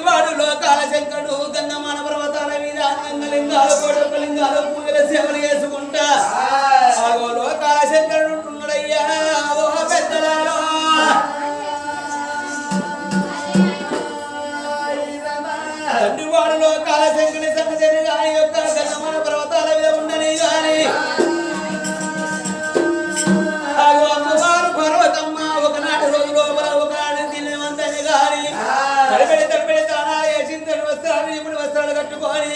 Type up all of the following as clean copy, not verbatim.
వాడు లోకాల శంకరుడు గంధమాన పర్వతాల మీద అంగలింగాలు కొడుకలింగాలు పూజల సేవలు చేసుకుంటా ఆగో లోకాల శంకరుడు ఉంటున్నాడయ్యా ఓ పెద్దలాలో తండ్రి వాడు లోకాల శంకరుని సంగతి గాని యొక్క గంధమాన పర్వతాల మీద ఉండని గాని ఆగో అమ్మవారు పర్వతమ్మ ఒకనాటి రోజు లోపల ఒకనాడు తినేవంతని గాని తడిపెడి తానాలు వేసి వస్త్రాలు ఇప్పుడు వస్త్రాలు కట్టుకొని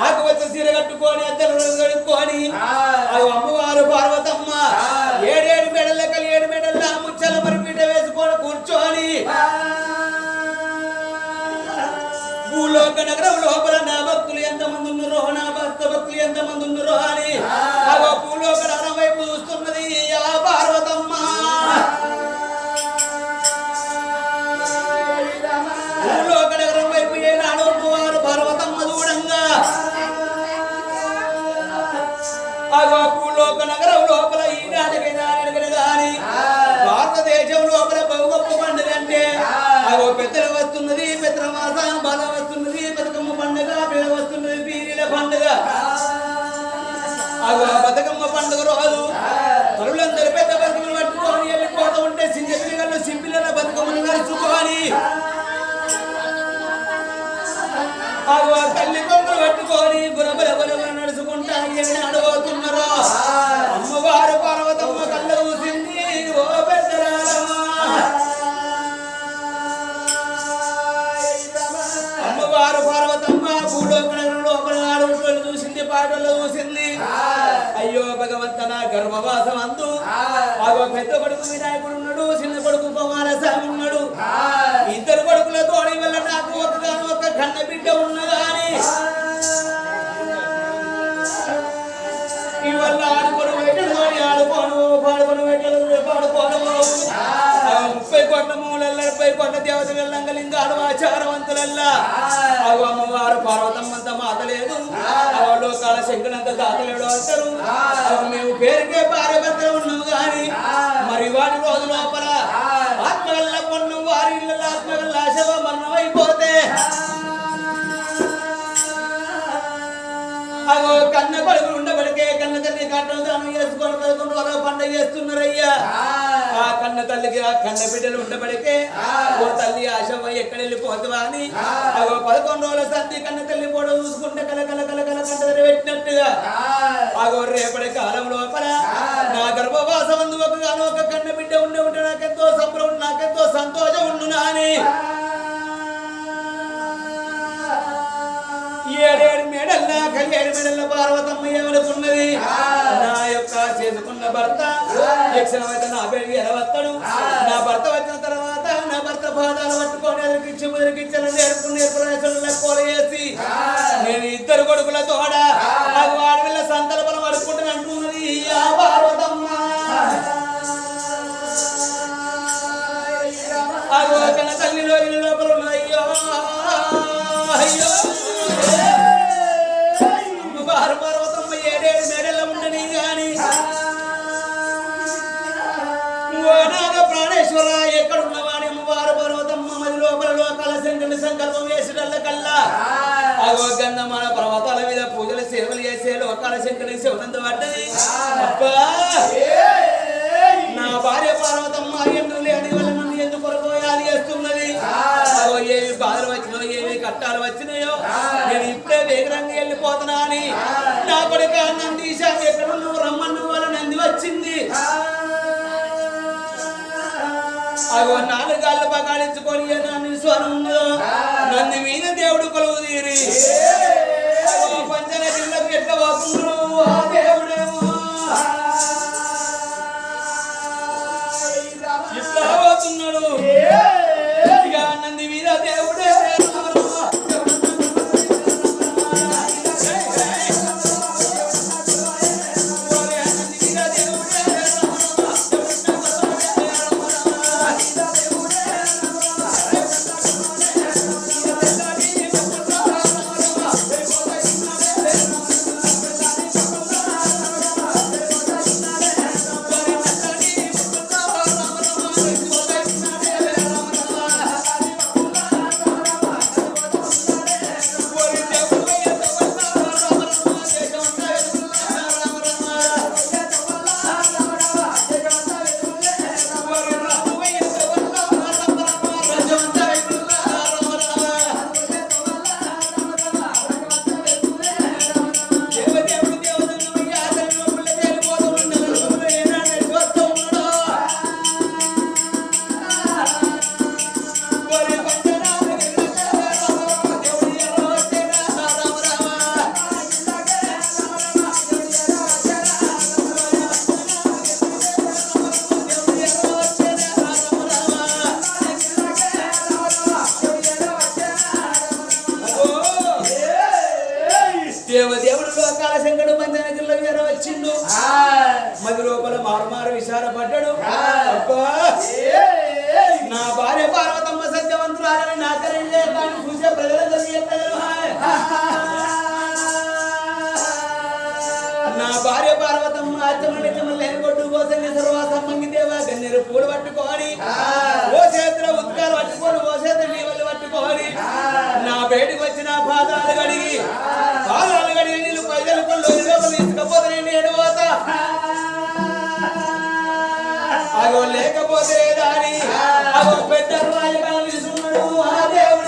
ఆకుపచ్చ చీర కట్టుకొని అద్దరు కట్టుకొని అమ్మవారు పార్వతమ్మ ఏడేడు మెడలకలు 7 మెడల ముచ్చల మరిపీట వేసుకొని కూర్చొని భూలోక నగరం లోపల నా భక్తులు ఎంతమంది ఉన్నారో నా భక్తులు ఎంతమంది ఉన్నారో అని భూలోక నగరం వైపు చూస్తున్నది ఆ పార్వతమ్మ భూలోక నగరం వైపు ఏనాడు వారు పార్వతమ్మ చూడంగా భూలోక నగరం లోపల ఈనాటికి గాని భారతదేశం లోపల బహు గొప్ప పండుగ అంటే పెద్దల వస్తున్నది పెద్దల మాసం బాల వస్తున్నది బతుకమ్మ పండుగ పిల్ల వస్తున్నది పీరీల పండుగ బతుకమ్మ పండుగ రోజు తరులందరూ పెద్ద బతుకమ్మలు పట్టుకొని వెళ్ళిపోతూ ఉంటే చిన్న పిల్లలు సింపిల్లల బతుకమ్మలు నడుచుకొని తల్లి కొమ్మలు పట్టుకొని గురబల నడుచుకుంటా అడగవుతున్నారో అమ్మవారు పార్వతమ్మ కళ్ళ చూసింది ఓ అమ్మవారు పార్వతమ్మ భూలోక లోపల ఆడవాళ్ళు చూసింది పాటల్లో చూసింది అయ్యో భగవంత నా గర్భవాసం అందు పెద్ద కొడుకు వినాయకుడు ఉన్నాడు చిన్న కొడుకు కుమారస్వామి ఉన్నాడు ఇద్దరు కొడుకుల తోడి వల్ల నాకు ఒక కన్న బిడ్డ ఉన్నదాని ఇవల్ల ఆడుకోను వేటలు ఆడుకోను పాడుకోను వేటలు పాడుకోను 30 కోట్ల మూలల్ల 70 కోట్ల దేవత వెళ్ళంగలింగాడు ఆచారవంతులల్లా అమ్మవారు పార్వతమ్మంత మాత లేదు లోకాల శంకరంత దాతలేడు అంటారు మేము పేరుకే భార్య భర్తలు ఉన్నాము గాని మరి వాటి రోజు లోపల ఆత్మగల్ల పొన్ను వారి ఇళ్ళ ఆత్మగల్ల శవ మరణం అయిపోతే కన్న కొడుకులు ఉండబడికే కన్న తల్లి కట్టలు దానం చేసుకొని 11 రోజుల పండుగ చేస్తున్నారయ్యా ఆ కన్న తల్లికి ఆ కన్న బిడ్డలు ఉండబడికే ఓ తల్లి ఆశవ ఎక్కడ వెళ్ళిపోతావా అని 11 రోజుల సంధి కన్న తల్లి కూడా చూసుకుంటే కల కంట పెట్టినట్టుగా రేపటి కాలం లోపల నా గర్భవాసం అందు ఒక కన్న బిడ్డ ఉంటే నాకెంతో సంబరం నాకెంతో సంతోషం ఉండునా అని 7 మెడల్ల పార్వతమ్మ ఏమనుకున్నది నా యొక్క చేసుకున్న భర్త యక్షణమైతే నా పేరు ఎలవస్తాడు నా భర్త వచ్చిన తర్వాత నా భర్త పాదాలు పట్టుకొని ఎదురుకిచ్చి ముదిరికిచ్చని నేర్పులు చేసి నేను ఇద్దరు కొడుకుల తోడ నాకు ఆడపిల్ల సంతల బలం అడుక్కుంటాను అంటున్నది ఆ పార్వతమ్మ కన్న తల్లిలో లోపల ఉన్నది అయ్యో అయ్యో పార్వతమ్మ 7 మెడల ఉండని గాని ప్రాణేశ్వర ఎక్కడున్నవాని అమ్మవారు పర్వతమ్మ మది లోపల లోకాల శంకరుని సంకల్పం వేసేటల్ల కల్లా గంధమాన పర్వతాల మీద పూజలు సేవలు చేసే లోకాల శంకరుని శివనంద పడ్డది అబ్బా నా భార్య పార్వతమ్మ ఎందుకు లేని వల్ల నన్ను ఎందుకు కొరకోయాలి చేస్తున్నది ఏవి బాధలు వచ్చినాయో ఏవి కట్టాలు వచ్చినాయో నేను ఇప్పుడే వేగరంగా వెళ్ళిపోతున్నా అని నా కొడుక నందీశ ఎక్కడ నువ్వు రమ్మన్న వాళ్ళ నంది వచ్చింది 4 గాళ్ళు బగాడించుకొని నంది స్వరం ఉన్నదో నంది మీద దేవుడు కొలువు తీరి పంచన జిల్లకు ఎట్లా పోతున్నాడు ఆ దేవుడేమో ఇట్లా పోతున్నాడు నంది మీద దేవుడే దేవదేవుడు లోకాల శంకరుడు పంచనగిరిలో వీర వచ్చిండు మది లోపల మారుమారు విచారపడ్డాడు నా భార్య పార్వతమ్మ సత్యవంతురాలని నాకరించే కానీ చూసే ప్రజలందరూ నా భార్య పార్వతమ్మ అచ్చమని లేకొట్టు పోసంగి సర్వాసమ్మంగి దేవా గన్నెరు పూలు పట్టుకోని ఓ చేతిలో ఉత్కాలు పట్టుకొని ఓ చేతి నీళ్ళు పట్టుకోని నా బయటకు వచ్చిన పాదాలు కడిగి నీళ్ళు పైదలు కొళ్ళు తీసుకపోతే నేను పోతా అగో లేకపోతే దాని అగో పెద్ద రాజకాలం తీసుకున్నాడు ఆ దేవుడు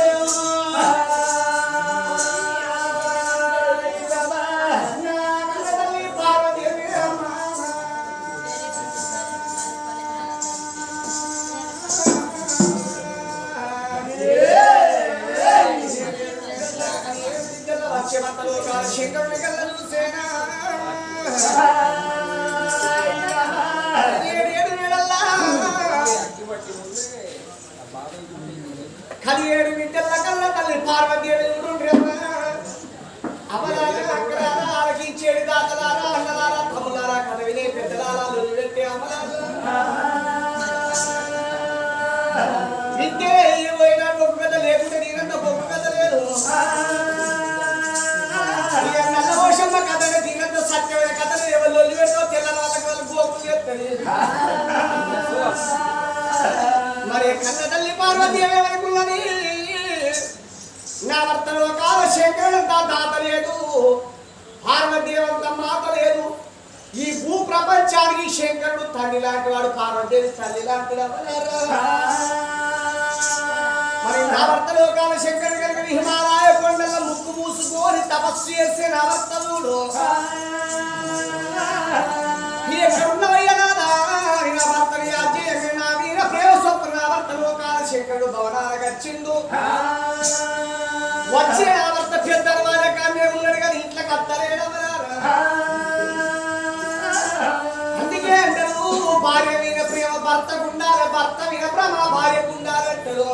శంకరుని కళ్ళను సేనా కలియేడు బిడ్డల కళ్ళ తల్లి పార్వతి ఆలకించేడు దాతలారా అన్నలారా తమ్ములారా కథ వినే పెద్దలారా పెట్టే అమ్మలారా విద్య పోయినా గొప్ప కథ లేకుంటే నేనంత గొప్ప కథ లేదు నల్లవోషమ్మ కథ దీనంత సత్యమైన కథలు ఎవరు లొల్లి పెడతావు తెల్లని వాళ్ళకి వాళ్ళు గోపులు చెప్తారు మరి కన్న తల్లి పార్వతి ఏమనుకున్నది నా భర్తలో కాల శంకరుడంతా తాత లేదు పార్వతి అంత మాత లేదు ఈ భూ ప్రపంచానికి శంకరుడు తల్లి లాంటి వాడు పార్వతి తల్లి లాంటి మరి నా భర్తలో కాల శంకరుడు కనుక హిమాలయ కొండల ముక్కు మూసుకొని తపస్సు చేసే నా భర్తముడు ఎక్కడున్నవయ్యా నాదా నా భర్తని అజయ్య నా వీర ప్రేమ స్వప్న నా భర్తలో కాల శంకరుడు భవనాలకు వచ్చిండు వచ్చే నా భర్త పెద్ద దర్వాజకాన్నే ఉన్నాడు కానీ ఇంట్లోకి అత్తలేడమన్నారా అందుకే అంటారు భార్య మీద ప్రేమ భర్తకు ఉండాలి భర్త మీద ప్రేమ భార్యకు ఉండాలంటారు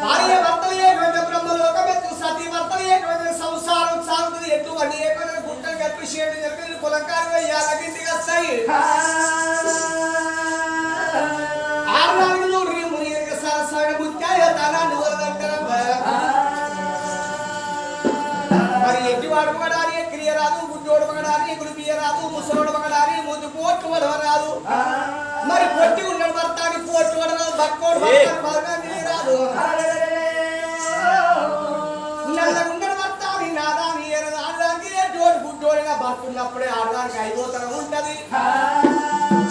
భార్య భర్తలు ఏటువంటి బ్రహ్మలోకమెత్తు సతీ భర్తలు ఏటువంటి సంసారం సాగుతుంది ఎత్తు అని ఏటువంటి గుంటలు కట్టు షేడు జరిగింది కులంకారు వేయాలకింటికి వస్తాయి ఆరునాడు ముని సరసన ముత్యాయ తనాన్ని వరదంటారమ్మా మరి ఎట్టి వాడు పడాలి క్రియ రాదు గుడ్డోడు పగడాలి గుడిపియ రాదు ముసలోడు పగడాలి ముందు పోట్టు వడవ రాదు మరి పొట్టి ఉన్నాడు భర్తాన్ని పోట్టు వడరాదు బక్కోడు రాదు నల్లగుండడు భర్తాన్ని నాదాన్ని ఆడదానికి జోడు గుడ్డోడిగా భర్తున్నప్పుడే ఆడదానికి అయిపోతనం ఉంటది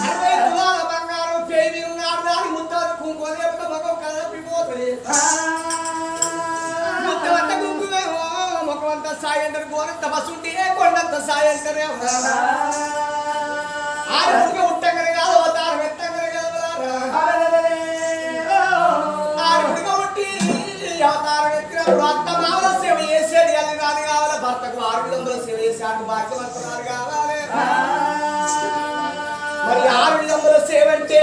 60 తులాల బంగారం పేరు ఉన్న ఆడదాని ముద్ద కుంకుమ మొగం కలపిపోతుంది ముద్దవంత కుంకుమేమో మొక్కవంత సాయంత్రం గోరంత బస్సుంటే కొండంత సాయంత్రం ఆరుగా ఉట్టంగనే కాదు అవతారం ఎట్టంగనే కాదు ఆరుగా ఉట్టి అవతారం ఎత్తినప్పుడు అత్త మావల సేవ చేసేది అది కాదు కావాలి భర్తకు 600 సేవ చేసేది భాగ్యవంతురాలు కావాలి మరి 600 సేవ అంటే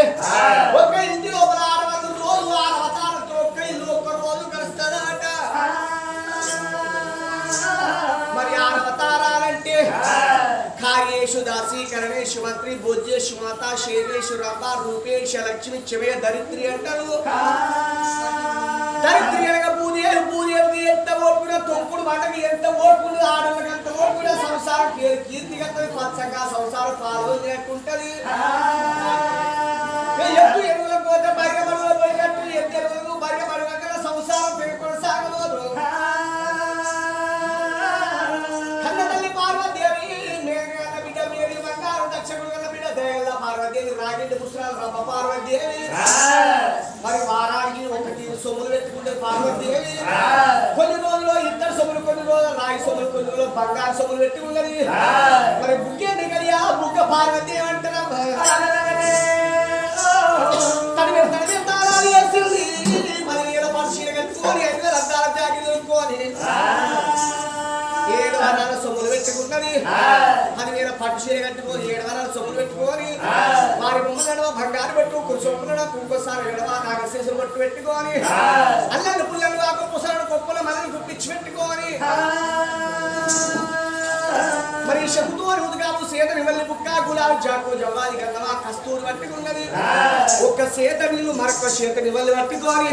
ఒక ఇంటి లోపల 600 రోజులు 6 అవతారంతో ఒక్క ఇల్లు ఒక్క రోజు కలుస్తుందట మరి 6 అవతారాలంటే కార్యేషు దాసీకరణేషు మంత్రి భోజ్యేషు మాత శేవేషు రంభ రూపేష లక్ష్మి చెవే దరిద్రి అంటారు దరిద్రి అనగా పూజేరు పూజేరు ఎంత ఓపున తొక్కుడు మంటకి ఎంత ఓపుడు ఆడలకు ఎంత ఓపున సంసారం కీర్తిగతది పచ్చగా సంసారం పాల్గొనేట్టుంటది ఎత్తు ఎరువుల పోతే బరిగ మరుగులో పోయినట్టు ఎత్తు ఎరువులు బరిగ మరుగల సంసారం కొనసాగబోదు కన్న తల్లి పార్వతీదేవి మేఘగల బిడ్డ మేడి బంగారం దక్షకుడు గల బిడ్డ దయగల పార్వతీదేవి రాగిడ్డి పుష్రాలు రమ్మ పార్వతీదేవి మరి వారానికి ఒకటి సొమ్ములు పెట్టుకుంటే పార్వతీదేవి కొన్ని రోజుల్లో ఇద్దరు సొమ్ములు కొన్ని రోజులు రాగి సొమ్ములు కొన్ని రోజులు బంగారు సొమ్ములు పెట్టుకున్నది మరి బుగ్గే దిగలి ఆ బుగ్గ పార్వతీదేవి అంటారా తడిమే తాళాలు వేసింది మరి ఏదో మనిషిని కట్టుకొని 5 అద్దాల జాకెట్లు కొనుక్కొని 7 వారాల సొమ్ములు పెట్టుకున్నది 10,000 పట్టు చీర కట్టుకొని 7 వారాల సొమ్ములు పెట్టుకొని వారి బొమ్మలను బంగారు పెట్టు కుర్చొప్పులను ఇంకోసారి ఎడవా నాగశేషులు పట్టు పెట్టుకొని అల్లని పుల్లలు ఆకు పుసలను కొప్పుల మనల్ని గుప్పించి పెట్టుకొని చెబుతూ ఉదకాము సేతని వెళ్ళి బుక్క గులాబీ జాకు జవాది గంధమా కస్తూరి పట్టుకున్నది ఒక్క సేత నీళ్ళు మరొక చేతని వెళ్ళి పట్టుకొని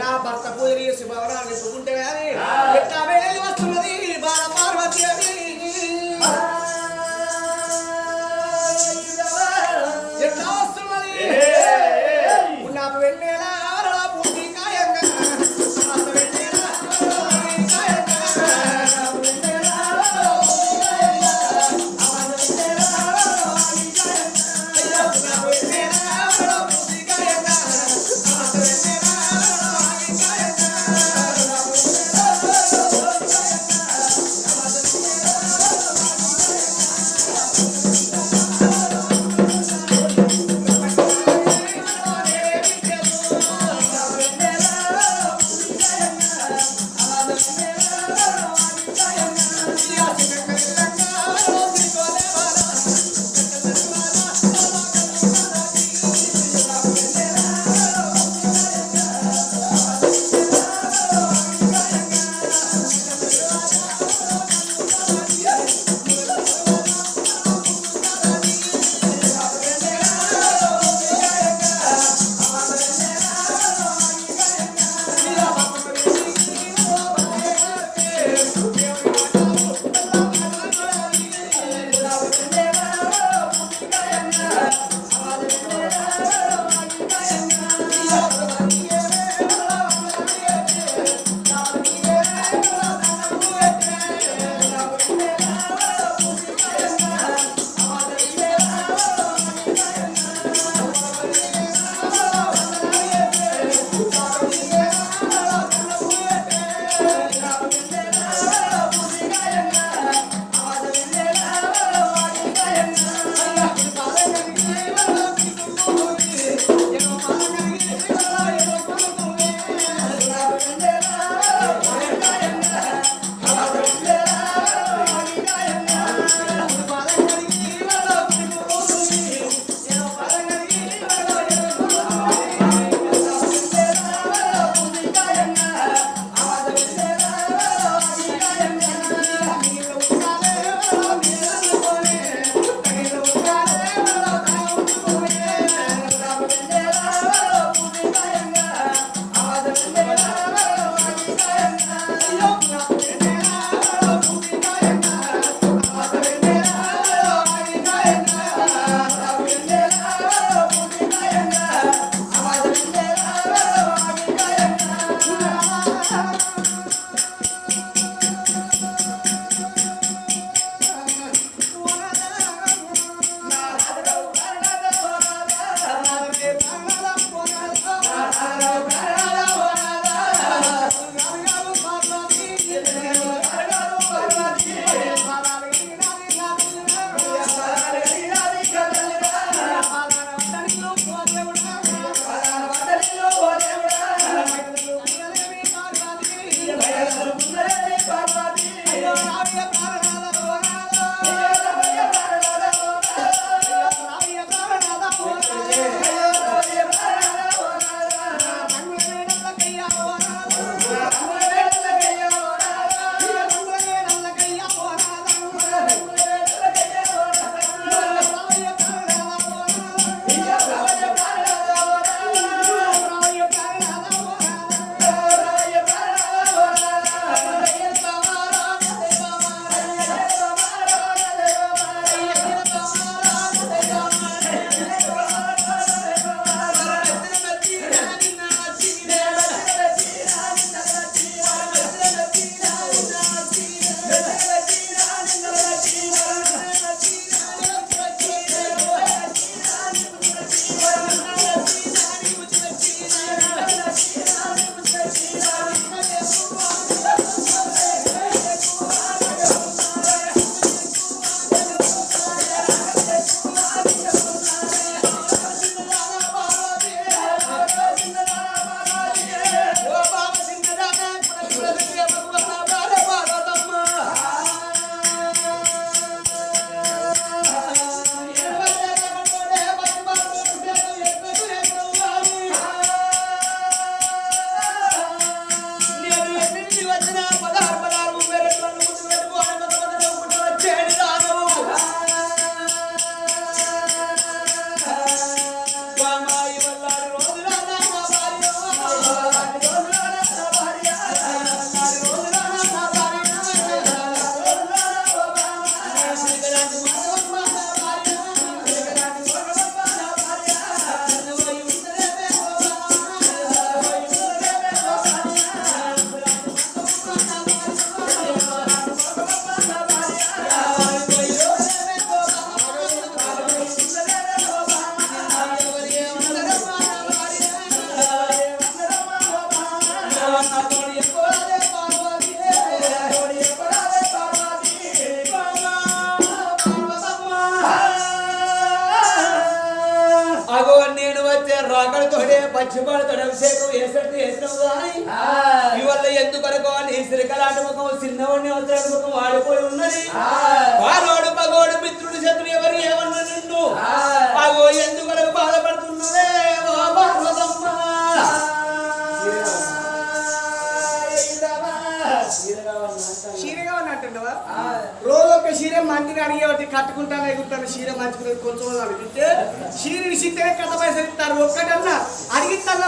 నా భర్త పూజ చేసి భవనాన్ని చూకుంటే కానీ ఎట్లా వేలి వస్తున్నది బాల పార్వతి అని ఎట్లా వస్తున్నది నాకు వెళ్ళేలా పూర్తి కాయంగా పచ్చిపాలతో అభిషేకం వేసినట్టు వేసినావు కానీ ఇవల్ల ఎందుకొరకు నీ సిరికలాంటి ముఖం చిన్నవాడిని అవసరం ముఖం వాడిపోయి ఉన్నది వారోడు పగోడు మిత్రుడు శత్రుడు ఎవరు ఏమన్నా నిన్ను అగో ఎందుకొరకు బాధపడుతున్నదే ఓ పార్వతమ్మ చీరగా అంటున్నావా రోజు ఒక చీర మంచిని అడిగే ఒకటి కట్టుకుంటాను ఎగురుతాను చీర మంచుకునేది కొంచెం అడిగితే చీరని సిద్ధే కథ పైసలు ఇస్తారు ఒక్కటన్నా అడిగిస్తాను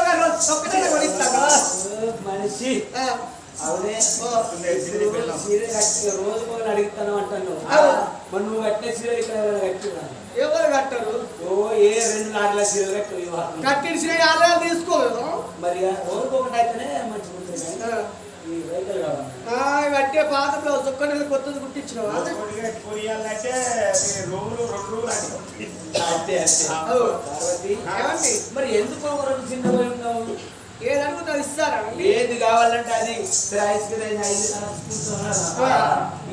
ఒక్కటన్నా కొనిస్తాను మనిషి అవునే చీర కట్టి రోజు పోయి అడుగుతాను అంటాను మరి నువ్వు కట్టిన చీర ఇక్కడ కట్టినా ఎవరు కట్టరు ఓ ఏ 2 నాలుగు చీరలు కట్టు కట్టిన చీర ఆదాయాలు తీసుకోలేదు మరి రోజుకి ఒకటి అయితేనే మంచిగా ఉంటుంది ఈ రైతులు కావాలి కట్టే పాత బ్లౌజ్ ఒక్కటి కొత్తది కుట్టించినవా మరి ఎందుకు చిన్న పోయి ఉన్నావు ఏది అడుగుతారు ఇస్తారా ఏది కావాలంటే అది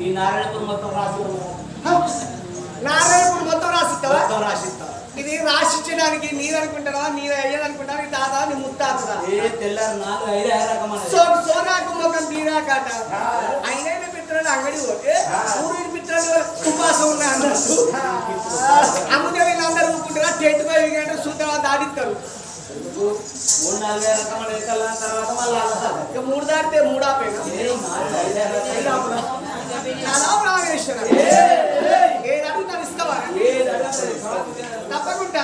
ఈ నారాయణపురం మొత్తం నారాయణపురం మొత్తం రాసిస్తావా రాసిస్తా ఇది రాసిచ్చడానికి నీరు అనుకుంటారా నీరు అయ్యేదనుకుంటారా నీ తాత నీ ముత్తాతరా తెల్లారు 4-5 రకమైన సోనాకు మొక్కం తీరాకట అయినా మిత్రులు అంగడి పోతే ఊరి మిత్రులు ఉపాసం ఉన్నా అన్నట్టు అమ్ముతే వీళ్ళందరూ ఊరుకుంటారా టెంట్ పై గంట సూత్రాలు దాడిస్తారు 3-4 రకమైన తర్వాత మళ్ళీ ఇక 3 దాటితే 3 ఆపేనా రామేశ్వర ఏ అడుగుతారు ఇస్తావా తప్పకుండా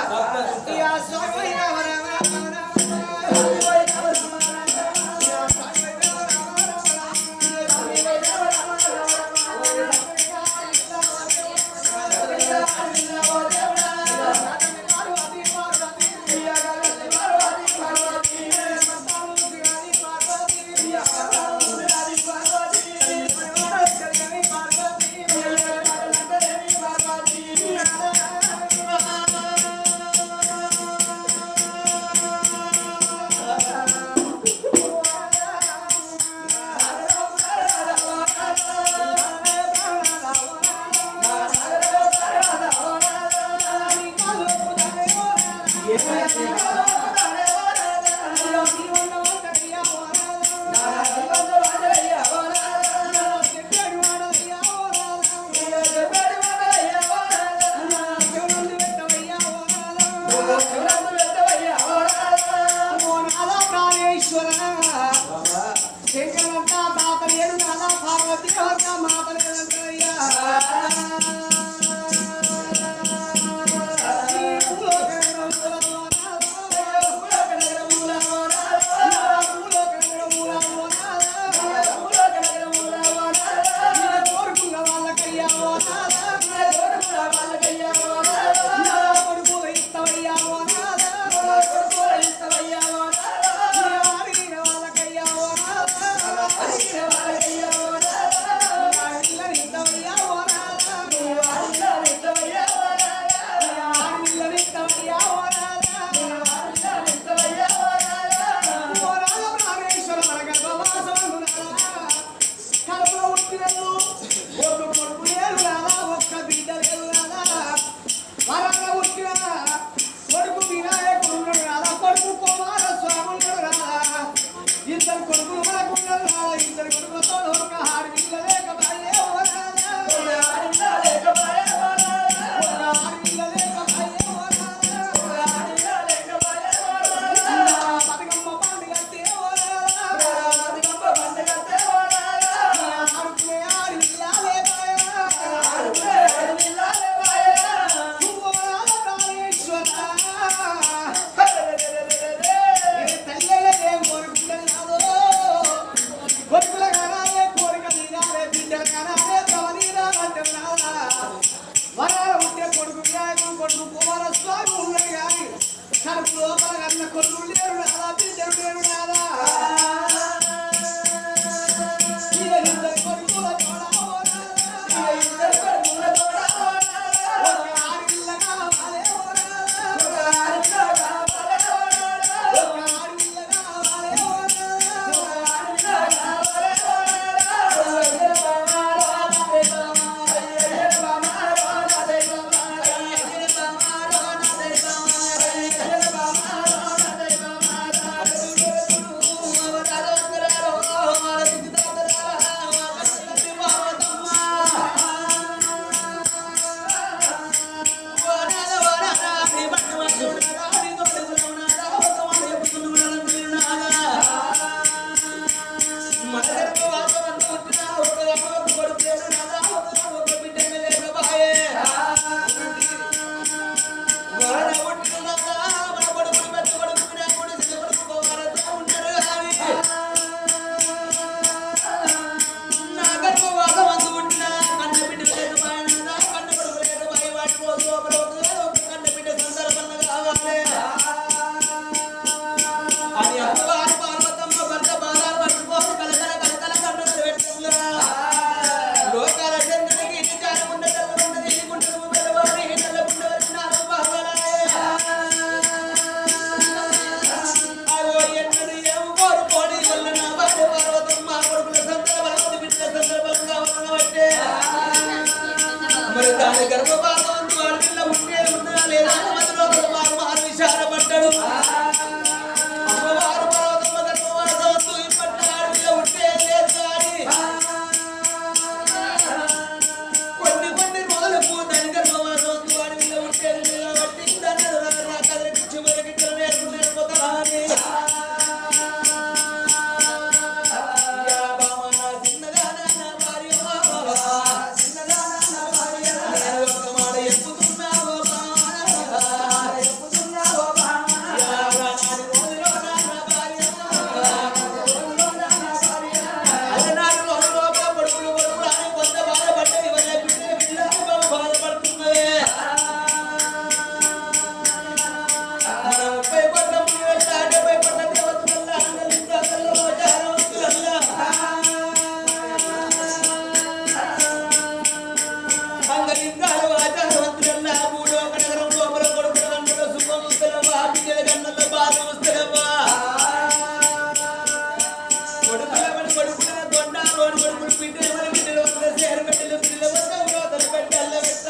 కొన్నాను అని కొడుకులు బిడ్డలు మన బిడ్డలు వస్తే సేరు పెట్టలు పిల్లలు వస్తే ఊరోతలు పెట్టి అల్ల పెట్ట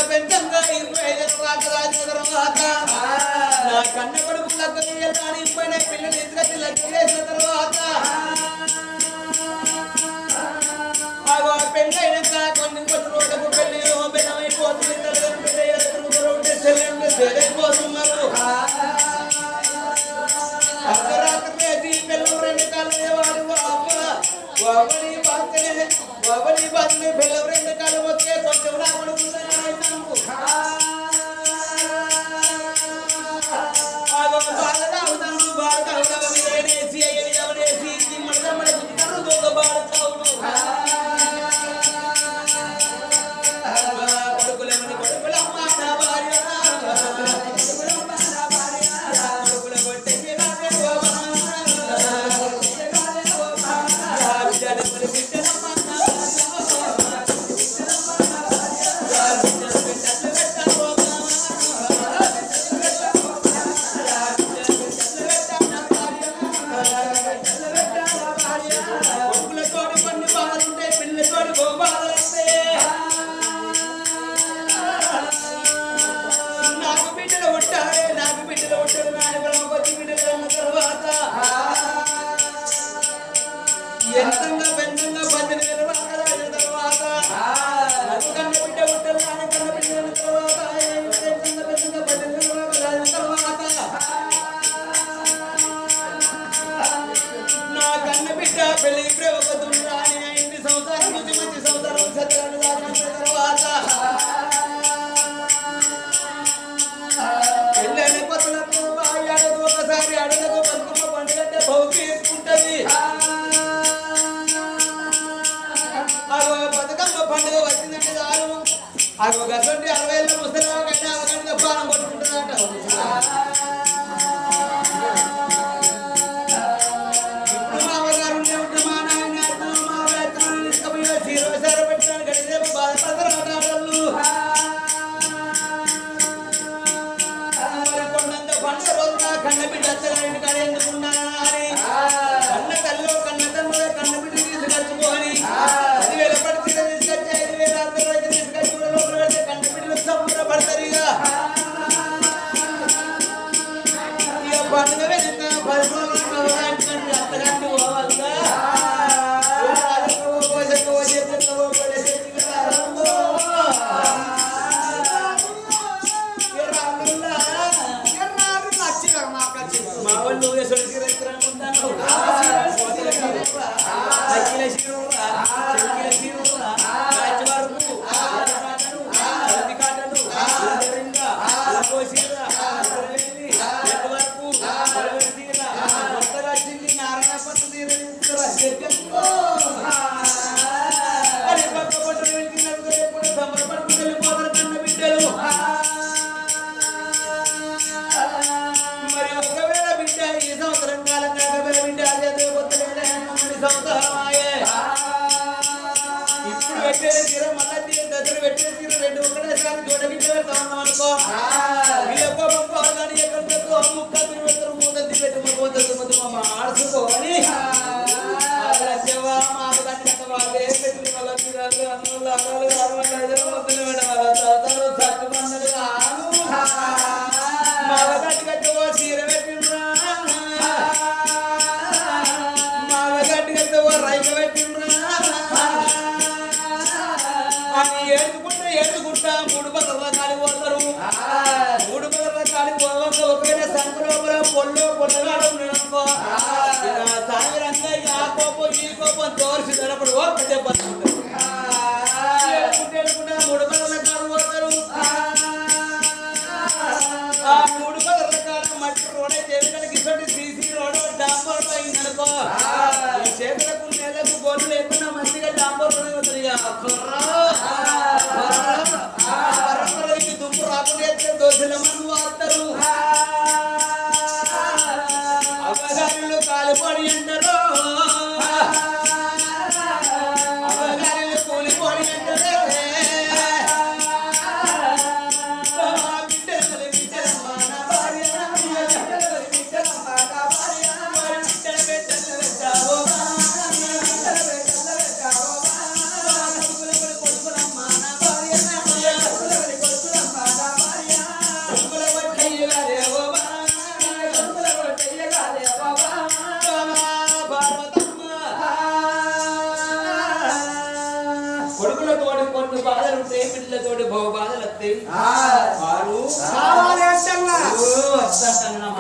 పెంచంగా 25 రాజు తర్వాత నా కన్న కొడుకు లగ్గ చేయాలని పైన పిల్లలు తీసుకొచ్చి లగ్గ చేసిన తర్వాత పెళ్ళైనాక కొన్ని రోజులకు పెళ్లి బెల్లమైపోతుంది సేరైపోతున్నారు అర్ధరాత్రి వేసి పిల్లలు 2 కాళ్ళు వాడు బాబని బాధని పిల్లలు 2 కాళ్ళు వస్తే కొంచెం రాబడుతుంది ఎంతంగా బెందంగా 10,000 రాజు తర్వాత కన్న బిడ్డ ఉంటారు నాన్న కన్న బిడ్డ తర్వాత ఎంతంగా బెందంగా 10,000 రాజు తర్వాత నా కన్న బిడ్డ పెళ్లి ప్రేమకుతుందా అని 5 సంవత్సరాల నుంచి మంచి సంవత్సరాలు సత్యాలు దాచిన తర్వాత పెళ్ళైన కొత్తలకు ఏడాది ఒకసారి అడలకు బతుకమ్మ పండుగ భౌతి వేసుకుంటది బతుకమ్మ పండుగ వచ్చిందంటే చాలు అది ఒక 60 ఏళ్ళ ముసలి కంటే అవగానే పానం కొట్టుకుంటుందట ఇప్పుడు మా అవగారు ఉండే ఉంటే మా నాయన మా వేతనాలు తీసుకుపోయి సీరోసార పెట్టిన గడిసేపు బాధపడతారు కొండంత పండుగ రోజున కన్న బిడ్డ అత్తగారింటి కాడ ఎందుకున్నానా అని కన్న తల్లి కన్న తమ్ముడు కన్న బిడ్డ తీసుకొచ్చుకోని 10,000 పడి తీసుకొచ్చి 5,000 అత్తగారికి తీసుకొచ్చి లోపల పెడితే కన్న బిడ్డలు సంబరపడతారు ఇక పండుగ వెళ్ళిన 10 రోజులు అత్తగారికి పోవాలిగా మా వాళ్ళు మరి ఒకవేళ బిడ్డ ఈ సంవత్సరం కాలం బిడ్డ సంవత్సరమాయే ఇప్పుడు పెట్టే తీర మళ్ళీ దగ్గర పెట్టే తీర 2 ఒకటేసారి జోడగిట్టు పెడతా ఉన్నాం అనుకో వీళ్ళ కోపం పోగాని ఎక్కడ ముక్క తిరుగుతారు మూత పెట్టి పోతుంది మా ఆడుకోని చీర పెట్టిండ్రా రైక పెట్టిండ్రా అని ఏడుకుంటా 3 బదర్ల కాడికి పోతారు 3 బదర్ల కాడికి పోవాక ఒకవేళ సంక్రోపల పొల్లగాడు అనుకో సాగరంగా ఆ కోపం ఈ కోపం తోర్చి తరపడు ఒకటే పడుతుంటారు ఏడుకుంటా 3 బదర్ల కాడికి పోతారు ఆ 3 బదర్ల కాడ మట్టి రోడ్ అయితే ఎందుకంటే సీసీ రోడ్ డాంబర్ అయిందనుకో ఈ చేతులకు నెలకు బోర్డు లేకుండా మంచిగా డాంబర్ దుమ్ము రాకుండా దోశల మందు వాడతారు అవగారులు కాలుపడి అంటారు అవగారు కొడుకులతోటి కొన్ని బాధలు ఉంటాయి, పిల్లలతోటి బహు బాధలు వస్తాయి. వారు కావాలి అంటన్నా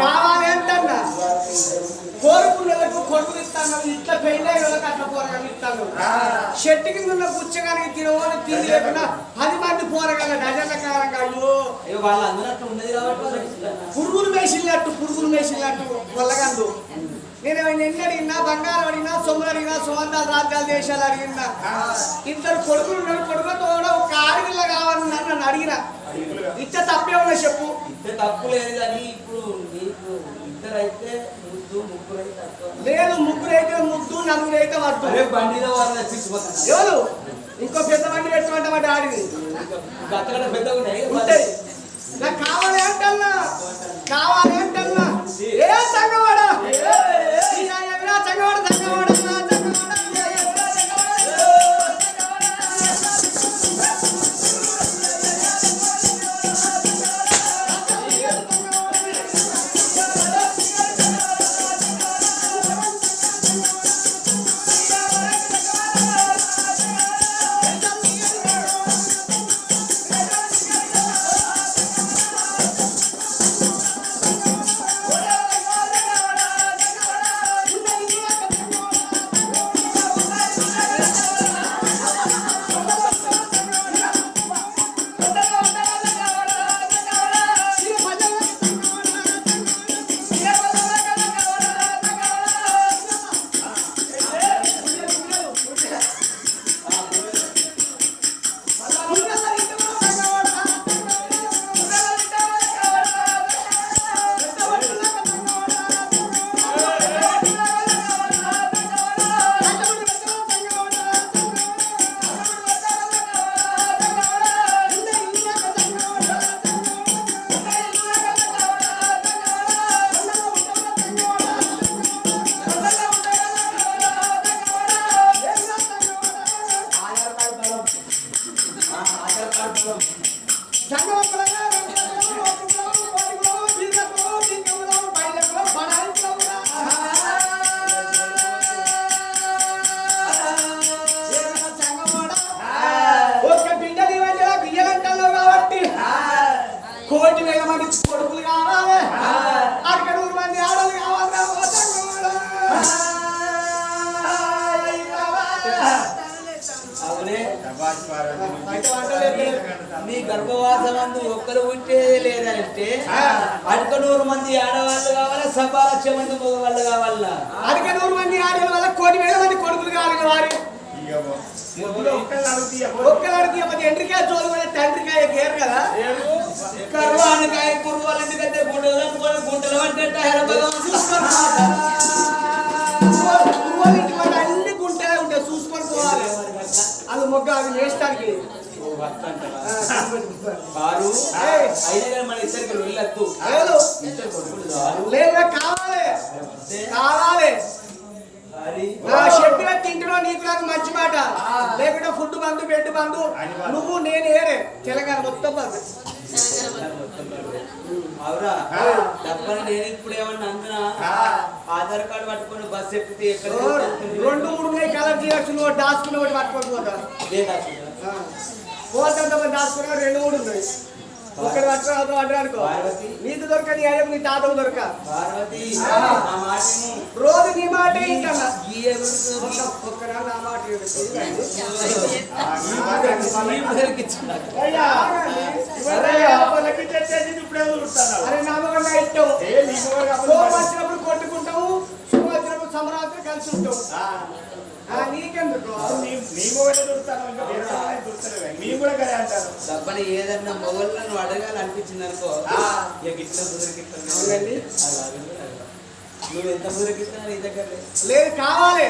కావాలి అంటన్నా కోరుకున్నలకు కొడుకులు ఇస్తాను, ఇట్లా పెళ్ళే వాళ్ళకి అట్లా పోరగాలు ఇస్తాను. చెట్టు కింద ఉన్న పుచ్చగానికి తినవాళ్ళు తిండి లేకుండా 10 మంది పోరగాల డజన్ల కాలంగా అయ్యో వాళ్ళందరూ అట్లా ఉన్నది కాబట్టి పురుగులు మేసినట్టు పొల్లగందు. నేను ఎన్ని అడిగినా, బంగారం అడిగినా, సొమ్ములు అడిగినా, సుమంతాలు రాజ్యాలు దేశాలు అడిగినా, ఇద్దరు కొడుకులు ఉన్నారు, కొడుకులతో ఒక ఆడపిల్ల కావాలని నన్ను అడిగినా ఇచ్చే తప్పే ఉన్నా చెప్పు. తప్పు లేదు కానీ ఇప్పుడు నీకు ఇద్దరైతే ముద్దు, ముగ్గురైతే లేదు, ముగ్గురైతే ముద్దు, నలుగురైతే వద్దు. బండిలో వాళ్ళ తీసుకుపోతాను. ఎవరు ఇంకో పెద్ద బండి పెట్టుకుంటా మా డాడీని గతగడ పెద్దగా ఉన్నాయి ఉంటాయి. నాకు కావాలి అంటన్నా ఏ సంగవాడ సంగవాడ కోటి వేల మంది కొడుకులు కావాలి, 100 మంది ఆడలు కావాలి. అవునే మీ గర్భవాసమందు ఒక్కరు ఉంటే లేదంటే 100 మంది ఆడవాళ్ళు కావాలా, 1,00,000 మంది మగవాళ్ళు కావాలా? 100 మంది ఆడవాళ్ళ వల్ల కోటి వేల మంది కొడుకులు కావాలి. వారి ఒక్కలాడికి ఎండ్రికాయ చోదు తండ్రికాయ కేర్ కదా. కరువానికాయ కురువాలు ఎందుకంటే గుంటలు గుంటలు అంటే అన్ని గుంటలే ఉంటాయి, చూసుకొని పోవాలి. అది మొగ్గ అది వేస్తానికి లేదా కావాలి చెప్పిన తింటున్నా నీకు నాకు మంచి మాట, లేకుంటే ఫుడ్ బంధు, బెడ్ బంధు, నువ్వు నేను ఏరే తెలంగాణ మొత్తం బంధు. అవురా డబ్బని నేను ఇప్పుడు ఏమన్నా అందునా ఆధార్ కార్డు పట్టుకొని బస్సు ఎక్కితే ఎక్కడ 2-3 కలర్ జిరాక్స్లు దాచుకుని ఒకటి పట్టుకొని పోతా పోతే దాచుకున్నా 2-3 ఉన్నాయి. ఒక్కటి పట్టుకుని అనుకో నీకు దొరకని అయ్యం నీ తాతకు దొరక. రోజు నీ మాట ఏంటన్నా ఒక్కరా నా మాట అరే నామకన్నా ఇష్టం. వచ్చినప్పుడు కొట్టుకుంటాము, శుభం వచ్చినప్పుడు సమరాత్రి కలిసి ఉంటాం. నీకెందుకు డబ్బని ఏదన్నా మొగలను అడగాలనిపించింది అనుకో గిట్ల కుదిరికిస్తాను. నువ్వు ఎంత కుదిరికిస్తున్నా నీ దగ్గర లేదు. కావాలి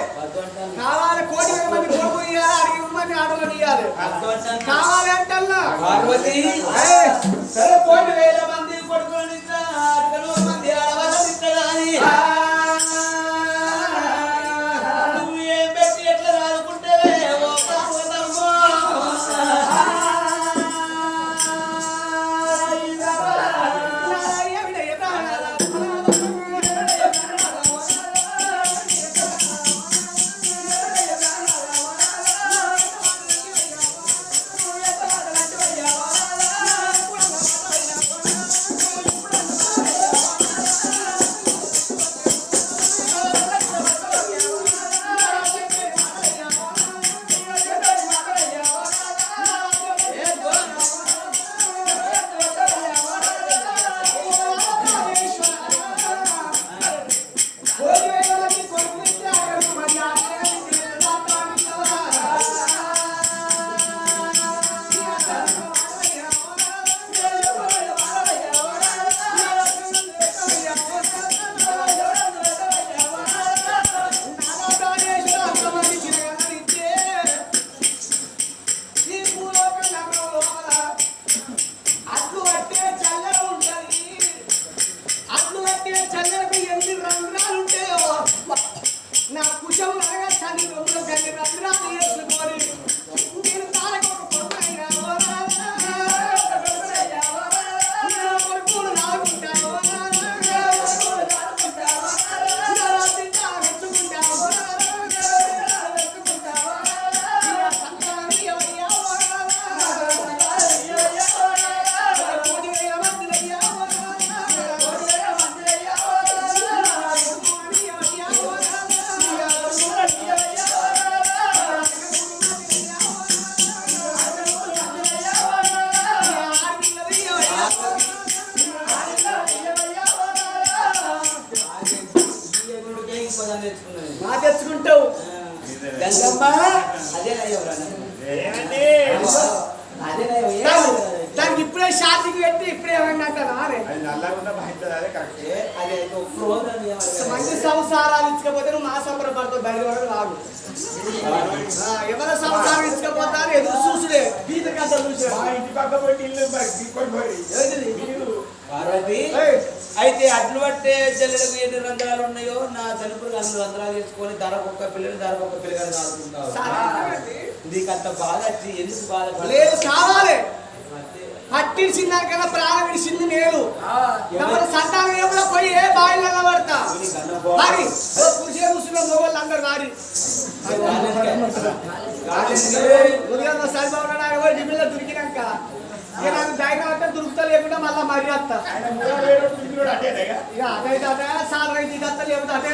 కోటి వేల మంది కొడుకు ఇవ్వాలి, 100 మంది ఆటలు ఇవ్వాలి. కావాలి అంటల్లా పార్వతి సరే కోటి వేల మంది కొడుకుని 100 మంది ఆడవాళ్ళని ఇస్తాడా అని అదే దానికి ఇప్పుడే షార్టింగ్ పెట్టి ఇప్పుడే ఏమైనా అంటారా అరే అదే ప్రోగ్రామ్ మంచి సంసారాలు ఇచ్చకపోతే నువ్వు మా సంబరపడతావు బయట వాడు రాడు ఎవరి సంసారం ఇచ్చకపోతారు ఎదురు చూసుడే గీత కథ చూసే పార్వతి అయితే అడ్లు పట్టే చెల్లెలకు ఎన్ని రంధ్రాలు ఉన్నాయో నా తలుపులు అన్ని రంధ్రాలు చేసుకొని ధరకొక్క పిల్లగాని ఆడుకుంటావు నీకంత బాధ వచ్చి ఎందుకు బాధ లేదు కావాలి పట్టించిందానికన్నా ప్రాణం విడిచింది నేను సంతానం ఏమో పోయి ఏ బాయిలలో పడతా మరి కూర్చే కూర్చున్న మొగోళ్ళు అందరు నాడి సరిబాబు డిమిలో దొరికినాక ఇక నాకు ధైర్యం అంటే దొరుకుతా లేకుండా మళ్ళీ మరి వస్తా ఇక అదైతే అదే సార్ అయితే ఇది వస్తా లేకపోతే అదే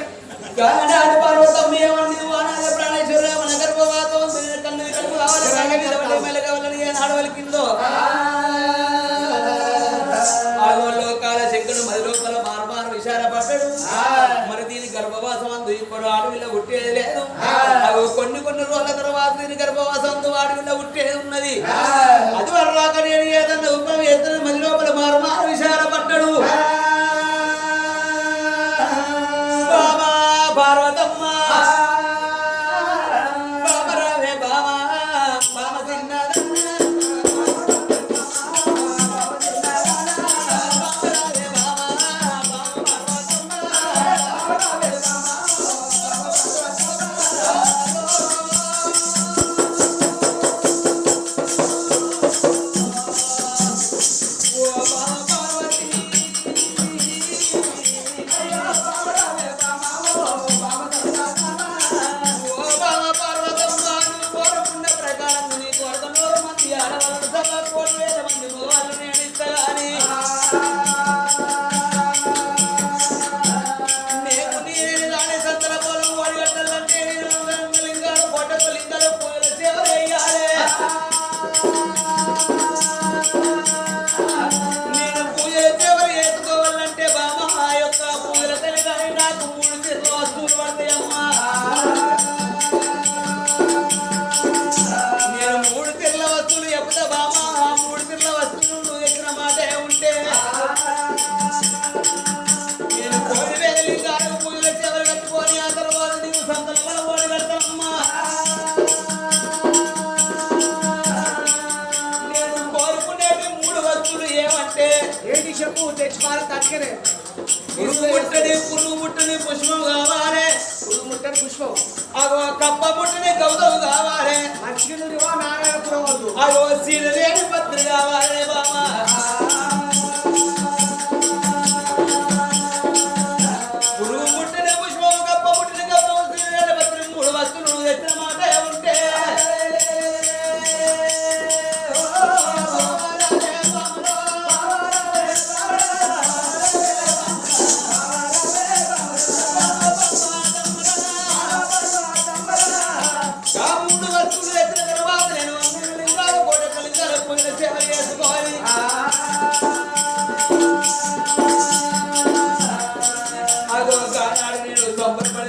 మరి దీని గర్భవాసం అందు ఇప్పుడు అడవిలో పుట్టేది లేదు కొన్ని రోజుల తర్వాత దీని గర్భవాసం అందు అడవిలో పుట్టేది ఉన్నది అది వరరాక నేను ఏదన్నా ఉపం ఎత్తున మది లోపల మారు విశాలపడ్డాడు బాబా పార్వతమ్మ బాబరావే బాబా బామ పురుగు ముట్టని పుష్పం కావాలి పురుగు ముట్టని పుష్పం అగో కప్ప ముట్టని గౌదవు కావాలి మంచిగా నారాయణపురం వాళ్ళు అగో సీల లేని పత్రి కావాలి బాబా పురుగు ముట్టని పుష్పం కప్ప ముట్టని గౌదవు సీల లేని పత్రి 3 వస్తువులు ఎత్తిన మాట ఉంటే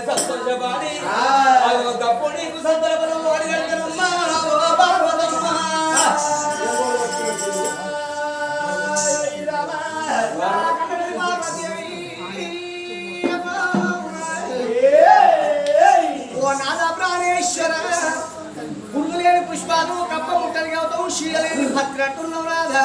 సంతోషపడి గప్పు నీకు సంతరపడం వాడి గంటనమ్మా పార్వతమ్మ ఓ నాదా ప్రాణేశ్వర పురుగు లేని పుష్పాలు కప్ప ముట్టని అవుతావు శీలలేని భద్రట్టున్నావు రాధా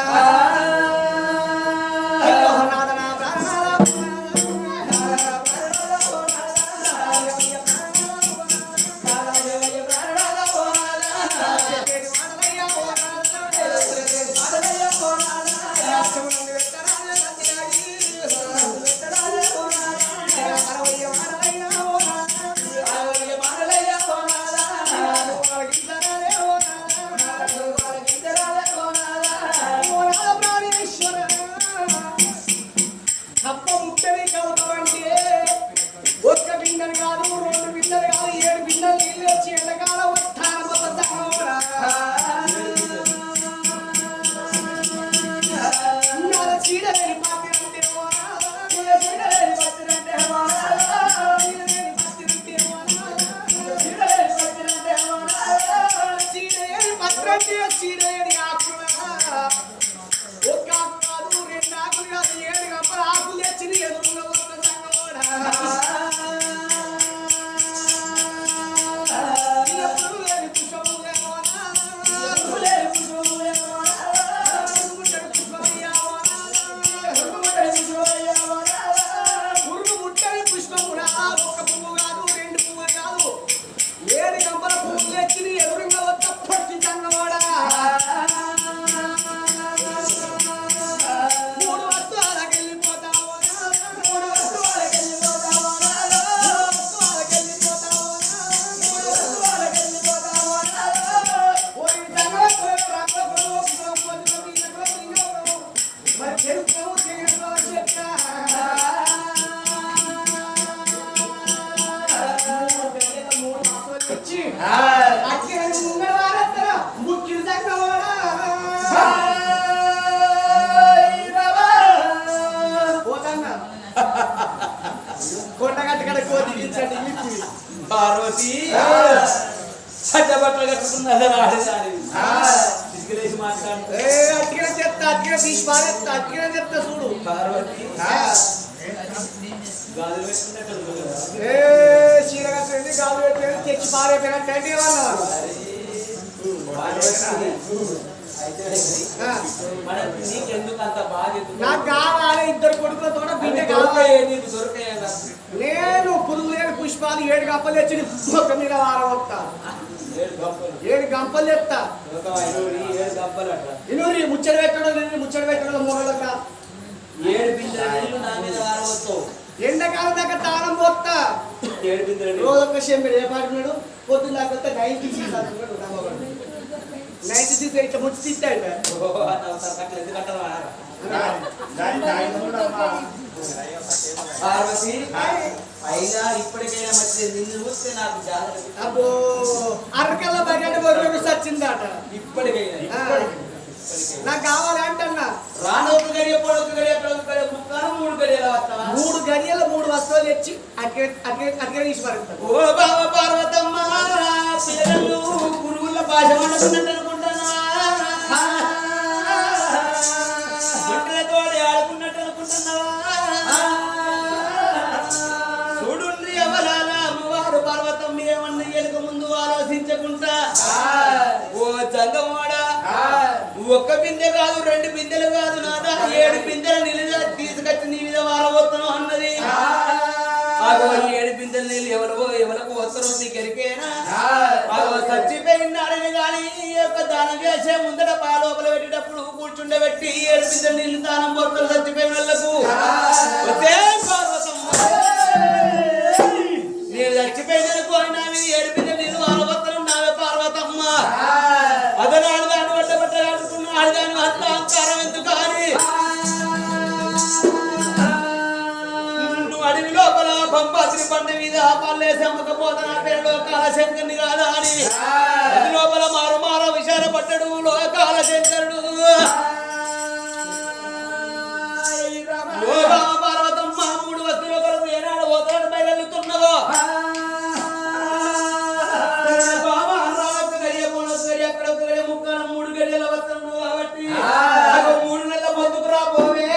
పార్వతి సజ్జబట్టలు కట్టుకున్నది ఆడదాని తీసుకులేసి మాట్లాడు అట్టిన చెత్త అట్టిన తీసి పారేస్త అట్టిన చెత్త చూడు పార్వతి గాజులు పెట్టుకున్నట్టు చీర కట్టేది గాజు పెట్టేది తెచ్చి పారేపోయినట్టు వాళ్ళు నీకెందుకు అంత బాధ నాకు కావాలి ఇద్దరు కొడుకులతో బిడ్డ కావాలి నేను పురుగు లేని పుష్పాలు 7 గంపలు తెచ్చి మొక్క మీద వారవస్తా 7 గంపలు తెస్తా ఇనూరి ముచ్చట పెట్టడం మూలక 7 బిందెల నీళ్లు నా మీద వారవస్తావు ఎండాకాలం దాకా తాళం పోతా 7 బిందెల రోజొక్క చెంబి ఏ పాడున్నాడు పొద్దున్న దాకా 96 అంటున్నాడు 96 ఇట్లా ముచ్చి తిట్టాడు పార్వతి అయినా ఇప్పటికైనా మంచిది నిన్ను చూస్తే నాకు జాగ్రత్త అబ్బో అరకల్లా బయట బొర్రెడు సచ్చిందట ఇప్పటికైనా నాకు కావాలి అంటన్నా రానొక గడియ పొడొక గడియ పొడొక గడియ ముక్కాను 3 గడియల వస్తావా 3 గడియల 3 వస్తువులు తెచ్చి అట్కే తీసి పడతాను ఓ బావ పార్వతమ్మ పిల్లలు గురువుల భాష అనుకున్నట్టు అనుకుంటానా బట్టలతోటి ఆడుకున్నట్టు అనుకుంటున్నావా చూడుండ్రి అవలాల అమ్మవారు పార్వతమ్మ ఏమన్నా ఎలుక ముందు ఆలోచించకుండా ఓ జంగమాడా ఒక్క బిందె కాదు 2 బిందెలు కాదు నాదా 7 బిందెలు నీళ్ళు తీసుకొచ్చి నీ మీద వారబోతాను అన్నది 7 బిందెల నీళ్ళు ఎవరికి వస్తారో నీకు ఎరికేనా చచ్చిపోయినాడని కానీ ఈ యొక్క దానం చేసే ముందట లోపల పెట్టేటప్పుడు కూర్చుండబెట్టి 7 బిందెల నీళ్ళు దానం పోతారు చచ్చిపోయిన వాళ్ళకు నేను చచ్చిపోయినకు నావి 7 బిందెల నీళ్ళు వారబోతాను నావే పార్వతమ్మ అదనాడు దాని వడ్డ బట్ట ఆడుకున్నాడు దాని అంత అహంకారం ఎందుకు అని అడవి లోపల పంపాసిని పంట మీద పల్లేసి అమ్మకపోతున్నా పేరు లోకాల శంకరుని కాదా అని అది లోపల మారు విచార పడ్డాడు లోకాల శంకరుడు పార్వతమ్మ 3 వస్తువుల కొరకు ఏనాడు పోతాడు బయలుతున్నావో ముక్కలు 3 గడియల వస్తున్నావు కాబట్టి 3 నెలల పొద్దుకు రాబోవే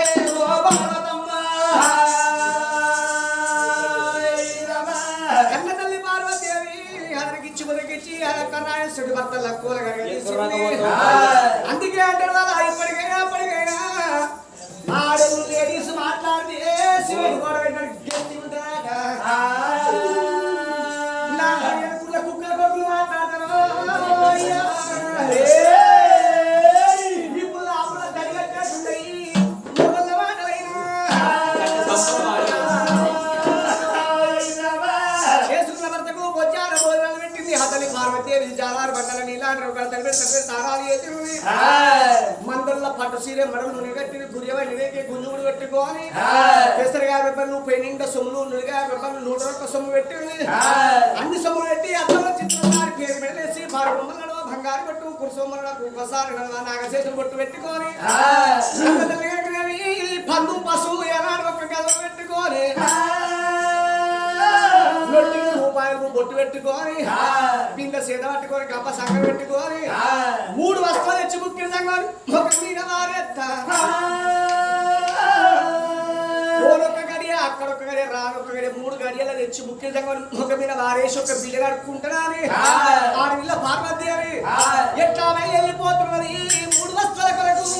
కన్నతల్లి పార్వతీదేవి అదరికిచ్చి బతికిచ్చి కర్ణాయసుడి భర్త లక్కువ అందుకే అంటారు కదా ఇప్పటికైనా అప్పటికైనా నాడు లేడీస్ మాట్లాడితే శివుడు కూడా గట్టి ఉంటాడట కుక్కల కొడుకులు మాట్లాడతారు ఇప్పుడు అప్పుడు తడిగట్టేస్తున్నాయి మొగల మాటలైనా చేసుకున్న భర్తకు బొచ్చార భోజనాలు పెట్టింది హతలి పార్వతీదేవి జాలారు బండల నీలాంటి ఒక తండ్రి తారాలు ఎత్తింది మందల్ల పట్టు సీరే మడలు నునిగట్టింది గురియవై నివేకి గుంజుముడు పెట్టుకొని పెసరగా పెప్పలు పెనిండ సొమ్ములు నునిగా పెప్పలు 101 సొమ్ము పెట్టింది అన్ని సొమ్ములు పెట్టి అతను చిత్రసారి పేరు పెట్టేసి బొమ్మలను బంగారు పట్టు కురుసొమ్మలకు ఒకసారి నాగశేషం పట్టు పెట్టుకొని పందు పశువు ఎలాంటి ఒక గద పెట్టుకొని రూపాయలు బొట్టు పెట్టుకొని బిందె సీత పట్టుకొని గప్ప సంగ పెట్టుకొని 3 వస్తువులు తెచ్చి ముఖ్య సంఘాలు ఒక మీద వారెత్తా ఒక్క గడియ అక్కడొక్క గడియ రానొక్క గడియ 3 గడియలు తెచ్చి ముఖ్య సంఘం ఒక మీద వారేసి ఒక బిల్లు కడుక్కుంటారా అని ఆడవిల్ల పార్వతీదేవి ఎట్లా వెళ్ళిపోతున్నది 3 వస్తువుల కొరకు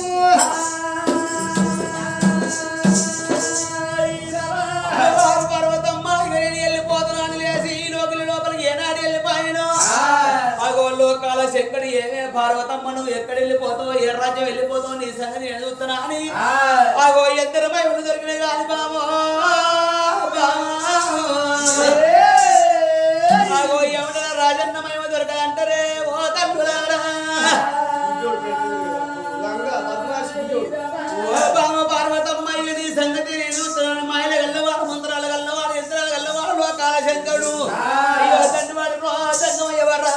పర్వతమ్మ వెళ్ళిపోతున్నాను లేచి లోపలికి ఏనాడు వెళ్ళిపోయాను లోకాల శంకడి ఏమే పార్వతమ్మ నువ్వు ఎక్కడ వెళ్ళిపోతావు ఏ రాజ్యం వెళ్ళిపోతావు నీ సంగతి నేను చూస్తున్నా అని ఎందరమై ఉండి దొరికిన కాదు బాబో ఏమన్నా రాజన్నమయ దొరకదంటారే ఓ తమ్ములారా ఓ బామ పార్వతమ్మ నీ సంగతి నేను చూస్తున్నాను మాయల గల్లవాడు మంత్రాల గల్లవాడు యంత్రాల గల్లవాడు లోకాల శంకరుడు తండ్రి వాడు రోజంగం ఎవరు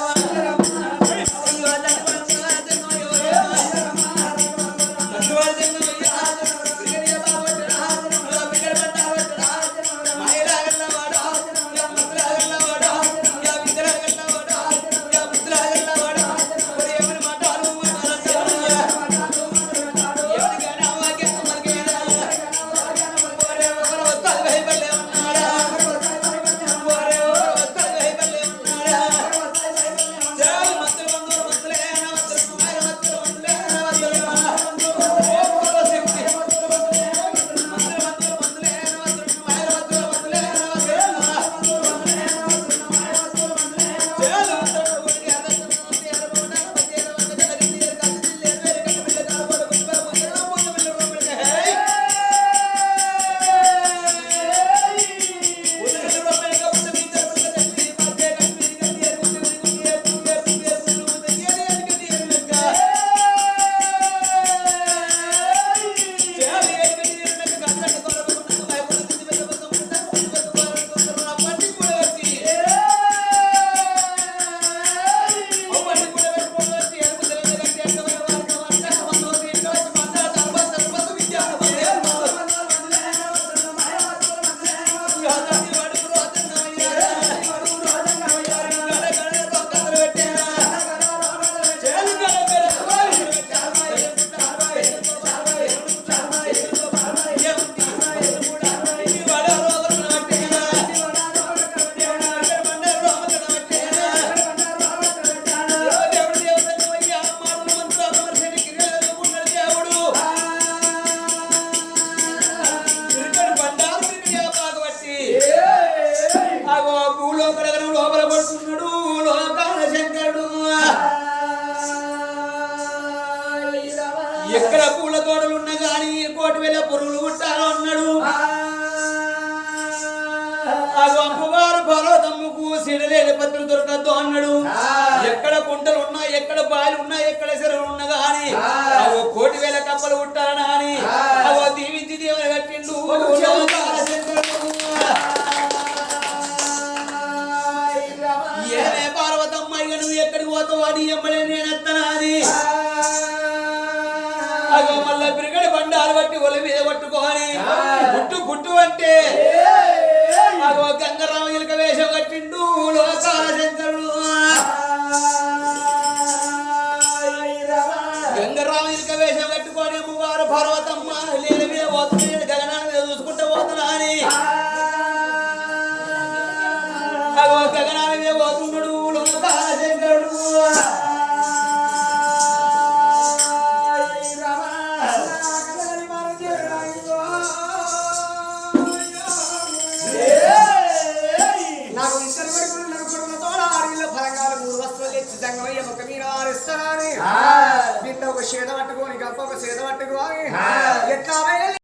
ఎక్కడ పూల తోటలు ఉన్నా గాని కోటి వేల పురుగులు పుట్టాలో అన్నాడు ఆ అమ్మవారు పర్వతమ్మకు సిడలేని పత్రులు దొరకద్దు అన్నాడు ఎక్కడ కుంటలు ఉన్నా ఎక్కడ బాయిలు ఉన్నా ఎక్కడ చెరువులు ఉన్నా గాని అవో కోటి వేల కప్పలు పుట్టాలనా అని అవో దీవించి దేవుని కట్టిండు ఏమే పార్వతమ్మ ఇక నువ్వు ఎక్కడికి పోతావు అని ఎమ్మడే నేను ఎత్తనాది అగో మళ్ళా పిరిగడి బండాలు బట్టి ఒలి మీద పట్టుకోని పుట్టు పుట్టు అంటే అగో గంగరామయ్యక వేషం కట్టిండు లోకాల శంకరుడు గంగరామయ్యక వేషం కట్టుకొని అమ్మవారు పర్వతమ్మ నీళ్ళ మీద పోతున్నాడు గగనాల మీద చూసుకుంటూ పోతున్నా అని అగో గగనాల మీద పోతున్నాడు లోకాల శంకరుడు నాకు ఇద్దరు కొడుకులు నలుగురులతో ఆడవిలో ఫలంగాలు 3 వస్తువులు తెచ్చి సంగమయ్య ముఖ మీద ఆరిస్తానని బిడ్డ ఒక చేత పట్టుకొని గప్ప ఒక చేత పట్టుకొని ఎట్లా